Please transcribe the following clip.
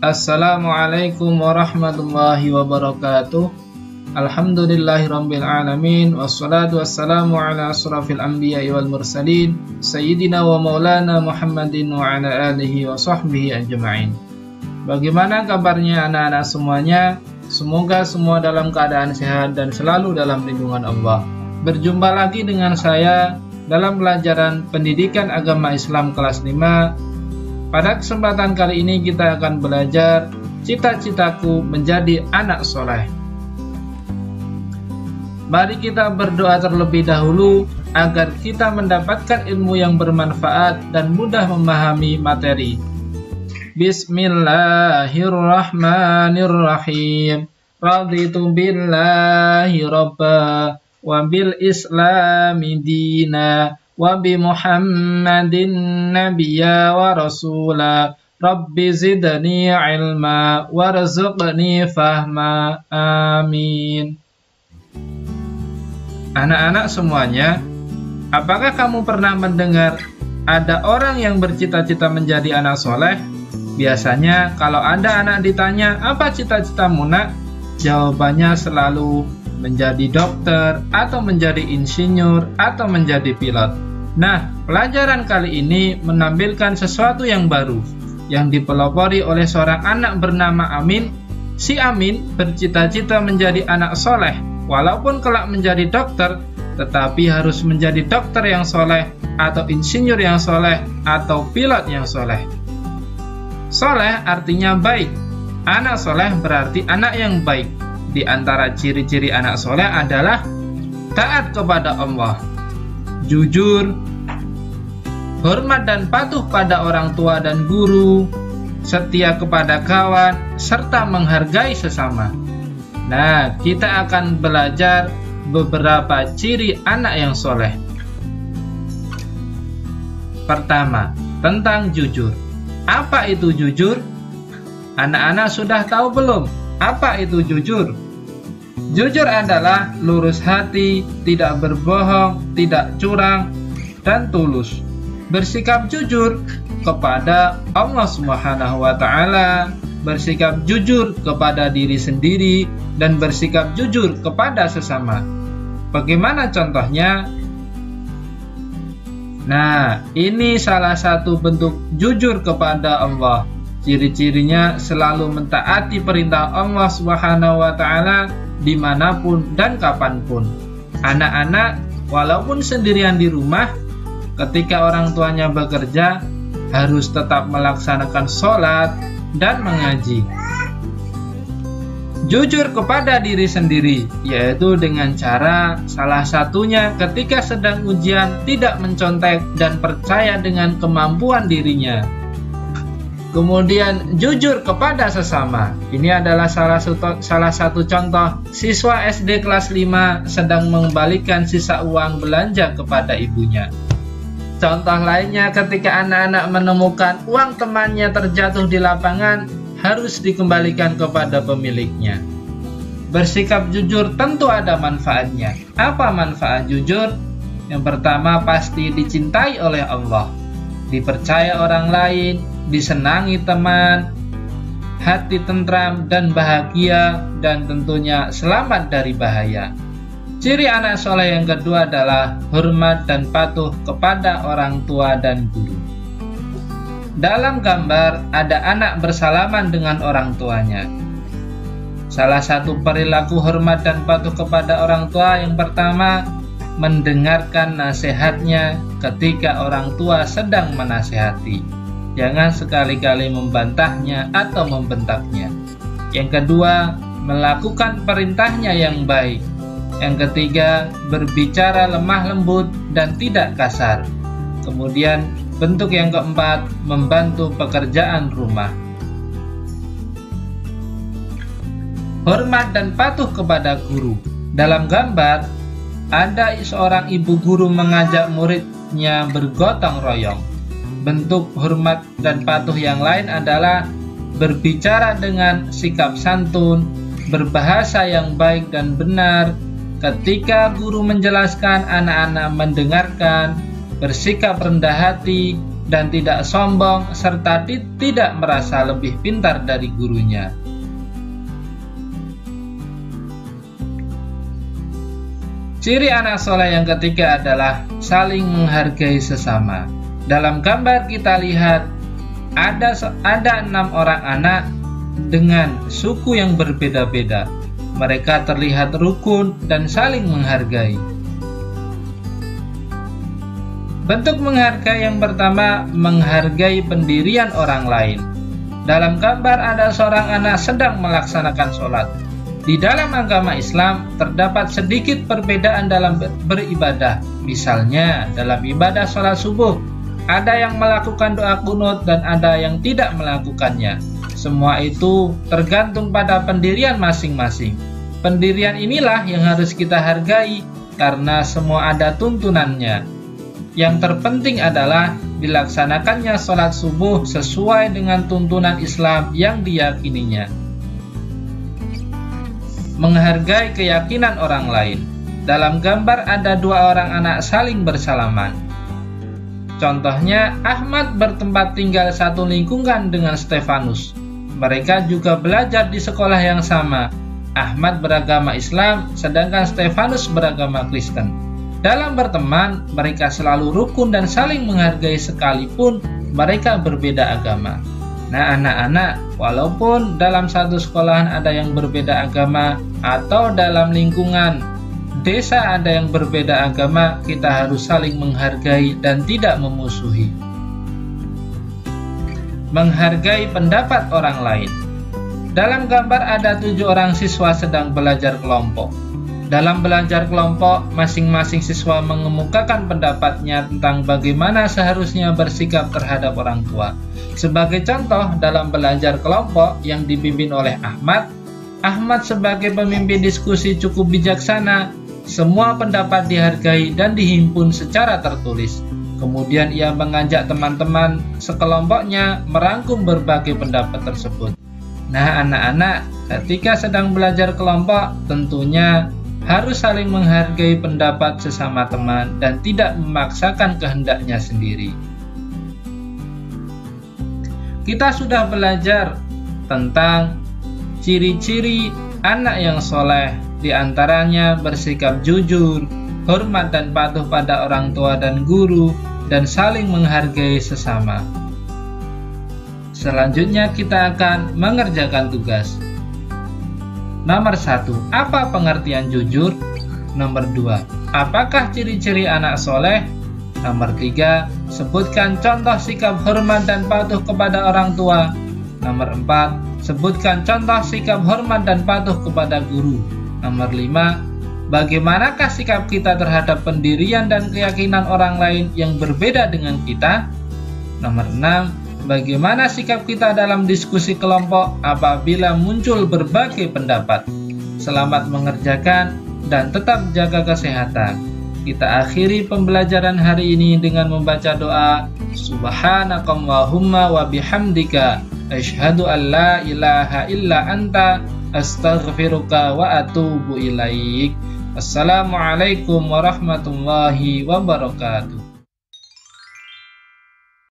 Assalamualaikum warahmatullahi wabarakatuh. Alhamdulillahirabbil alamin, wassalatu wassalamu ala asrafil anbiya'i wal mursalin, sayyidina wa maulana Muhammadin wa ala alihi wa sahbihi ajma'in. Bagaimana kabarnya anak-anak semuanya? Semoga semua dalam keadaan sehat dan selalu dalam lindungan Allah. Berjumpa lagi dengan saya dalam pelajaran Pendidikan Agama Islam kelas 5. Pada kesempatan kali ini kita akan belajar cita-citaku menjadi anak soleh. Mari kita berdoa terlebih dahulu agar kita mendapatkan ilmu yang bermanfaat dan mudah memahami materi. Bismillahirrahmanirrahim. Raditu billahi rabba wa bil islami dina wa bi Muhammadin nabiyya wa rasula. Rabbi zidni ilma warzuqni fahma. Amin. Anak-anak semuanya, apakah kamu pernah mendengar ada orang yang bercita-cita menjadi anak soleh? Biasanya kalau ada anak ditanya, apa cita-citamu nak? Jawabannya selalu menjadi dokter, atau menjadi insinyur, atau menjadi pilot. Nah, pelajaran kali ini menampilkan sesuatu yang baru, yang dipelopori oleh seorang anak bernama Amin. Si Amin bercita-cita menjadi anak soleh, walaupun kelak menjadi dokter, tetapi harus menjadi dokter yang soleh, atau insinyur yang soleh, atau pilot yang soleh. Soleh artinya baik. Anak soleh berarti anak yang baik. Di antara ciri-ciri anak soleh adalah taat kepada Allah, jujur, hormat dan patuh pada orang tua dan guru, setia kepada kawan, serta menghargai sesama. Nah, kita akan belajar beberapa ciri anak yang soleh. Pertama, tentang jujur. Apa itu jujur? Anak-anak sudah tahu belum? Apa itu jujur? Jujur adalah lurus hati, tidak berbohong, tidak curang, dan tulus. Bersikap jujur kepada Allah Subhanahu wa Ta'ala, bersikap jujur kepada diri sendiri, dan bersikap jujur kepada sesama. Bagaimana contohnya? Nah, ini salah satu bentuk jujur kepada Allah. Ciri-cirinya selalu mentaati perintah Allah Subhanahu wa Ta'ala dimanapun dan kapanpun. Anak-anak walaupun sendirian di rumah, ketika orang tuanya bekerja, harus tetap melaksanakan sholat dan mengaji. Jujur kepada diri sendiri, yaitu dengan cara salah satunya ketika sedang ujian tidak mencontek dan percaya dengan kemampuan dirinya. Kemudian jujur kepada sesama. Ini adalah salah satu contoh siswa SD kelas 5 sedang mengembalikan sisa uang belanja kepada ibunya. Contoh lainnya ketika anak-anak menemukan uang temannya terjatuh di lapangan, harus dikembalikan kepada pemiliknya. Bersikap jujur tentu ada manfaatnya. Apa manfaat jujur? Yang pertama, pasti dicintai oleh Allah, dipercaya orang lain, disenangi teman, hati tentram dan bahagia, dan tentunya selamat dari bahaya. Ciri anak soleh yang kedua adalah hormat dan patuh kepada orang tua dan guru. Dalam gambar ada anak bersalaman dengan orang tuanya. Salah satu perilaku hormat dan patuh kepada orang tua yang pertama, mendengarkan nasihatnya ketika orang tua sedang menasihati. Jangan sekali-kali membantahnya atau membentaknya. Yang kedua, melakukan perintahnya yang baik. Yang ketiga, berbicara lemah lembut dan tidak kasar. Kemudian, bentuk yang keempat, membantu pekerjaan rumah. Hormat dan patuh kepada guru. Dalam gambar, ada seorang ibu guru mengajak muridnya bergotong royong. Bentuk hormat dan patuh yang lain adalah berbicara dengan sikap santun, berbahasa yang baik dan benar. Ketika guru menjelaskan, anak-anak mendengarkan, bersikap rendah hati, dan tidak sombong, serta tidak merasa lebih pintar dari gurunya. Ciri anak soleh yang ketiga adalah saling menghargai sesama. Dalam gambar kita lihat ada 6 orang anak dengan suku yang berbeda-beda. Mereka terlihat rukun dan saling menghargai. Bentuk menghargai yang pertama, menghargai pendirian orang lain. Dalam gambar ada seorang anak sedang melaksanakan sholat. Di dalam agama Islam terdapat sedikit perbedaan dalam beribadah. Misalnya dalam ibadah sholat subuh, ada yang melakukan doa kunut dan ada yang tidak melakukannya. Semua itu tergantung pada pendirian masing-masing. Pendirian inilah yang harus kita hargai karena semua ada tuntunannya. Yang terpenting adalah dilaksanakannya sholat subuh sesuai dengan tuntunan Islam yang diyakininya. Menghargai keyakinan orang lain. Dalam gambar ada 2 orang anak saling bersalaman. Contohnya, Ahmad bertempat tinggal satu lingkungan dengan Stefanus. Mereka juga belajar di sekolah yang sama. Ahmad beragama Islam, sedangkan Stefanus beragama Kristen. Dalam berteman, mereka selalu rukun dan saling menghargai sekalipun mereka berbeda agama. Nah anak-anak, walaupun dalam satu sekolahan ada yang berbeda agama atau dalam lingkungan desa ada yang berbeda agama, kita harus saling menghargai dan tidak memusuhi. Menghargai pendapat orang lain. Dalam gambar ada 7 orang siswa sedang belajar kelompok. Dalam belajar kelompok, masing-masing siswa mengemukakan pendapatnya tentang bagaimana seharusnya bersikap terhadap orang tua. Sebagai contoh, dalam belajar kelompok yang dipimpin oleh Ahmad sebagai pemimpin diskusi cukup bijaksana. Semua pendapat dihargai dan dihimpun secara tertulis. Kemudian ia mengajak teman-teman sekelompoknya merangkum berbagai pendapat tersebut. Nah anak-anak, ketika sedang belajar kelompok, tentunya harus saling menghargai pendapat sesama teman dan tidak memaksakan kehendaknya sendiri. Kita sudah belajar tentang ciri-ciri anak yang soleh, diantaranya bersikap jujur, hormat dan patuh pada orang tua dan guru, dan saling menghargai sesama. Selanjutnya kita akan mengerjakan tugas. Nomor 1. Apa pengertian jujur? Nomor 2. Apakah ciri-ciri anak soleh? Nomor 3. Sebutkan contoh sikap hormat dan patuh kepada orang tua. Nomor 4. Sebutkan contoh sikap hormat dan patuh kepada guru. Nomor 5. Bagaimanakah sikap kita terhadap pendirian dan keyakinan orang lain yang berbeda dengan kita? Nomor 6. Bagaimana sikap kita dalam diskusi kelompok apabila muncul berbagai pendapat? Selamat mengerjakan dan tetap jaga kesehatan. Kita akhiri pembelajaran hari ini dengan membaca doa Subhanakallahumma wa bihamdika asyhadu an la ilaha illa anta astaghfiruka wa atubu ilaik. Assalamualaikum warahmatullahi wabarakatuh.